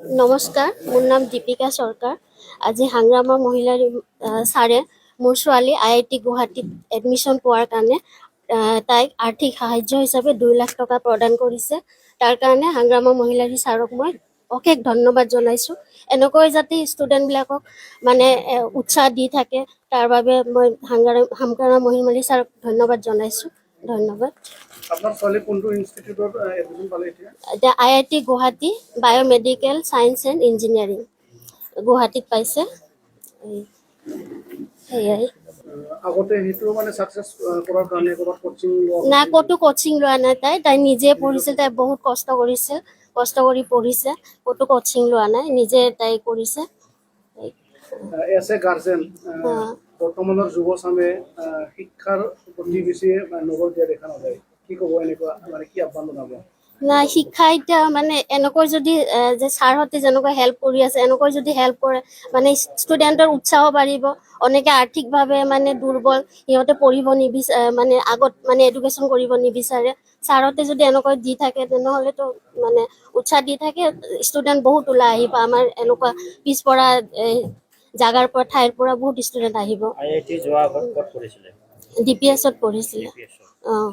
নমস্কাৰ, মোৰ নাম দীপিকা চৰকাৰ। আজি হাংগ্ৰামা মহিলাৰ ছাৰে মোৰ ছোৱালী IIT গুৱাহাটীত এডমিশ্যন পোৱাৰ কাৰণে তাইক আৰ্থিক সাহায্য হিচাপে 2 লাখ টকা প্ৰদান কৰিছে। তাৰ কাৰণে হাংগ্ৰামা মহিলাৰী ছাৰক মই অশেষ ধন্যবাদ জনাইছোঁ। এনেকৈ যাতে ষ্টুডেণ্টবিলাকক মানে উৎসাহ দি থাকে, তাৰ বাবে মই হাংগ্ৰামা মহিলাৰী ছাৰক ধন্যবাদ জনাইছোঁ। ধন্যবাদ। আপোনাৰ ছোৱালী কোনটো ইনষ্টিটিউটত এডমিশ্যন পালে এতিয়া? এতিয়া IIT Guwahati biomedical science and engineering গুৱাহাটীত পাইছে। সেয়াই। আগতে সেইটো মানে ছাকচেছ কৰাৰ কাৰণে ক'ৰবাত কোচিং নাই, ক'তো কোচিং লোৱা নাই। তাই নিজে পঢ়িছিল। তাই বহুত কষ্ট কৰিছে, কষ্ট কৰি পঢ়িছে। ক'তো কোচিং লোৱা নাই, নিজে তাই কৰিছে। এজ এ গাৰ্জেন বৰ্তমানৰ যুৱচামে শিক্ষাৰ প্ৰতি বেছি নজৰ দিয়া দেখা নাযায়। কি ক'ব এনেকুৱা, মানে কি আহ্বান জনাব? নাই, শিক্ষা এতিয়া মানে এনেকৈ যদি যে ছাৰহঁতে যেনেকৈ হেল্প কৰি আছে, এনেকৈ যদি হেল্প কৰে মানে ষ্টুডেণ্টৰ উৎসাহ বাঢ়িব। অনেকে আৰ্থিকভাৱে মানে দুৰ্বল, সিহঁতে পঢ়িব নিবিচাৰে, মানে আগত মানে এডুকেশ্যন কৰিব নিবিচাৰে। ছাৰহঁতে যদি এনেকৈ দি থাকে তেনেহ'লেতো মানে উৎসাহ দি থাকে, ষ্টুডেণ্ট বহুত ওলাই আহিব। আমাৰ এনেকুৱা পিছপৰা জাগাৰ পৰা, ঠাইৰ পৰা বহুত ষ্টুডেণ্ট আহিব। IIT যোৱা আগত ক'ত পঢ়িছিলে? DPS ত পঢ়িছিলে। অঁ।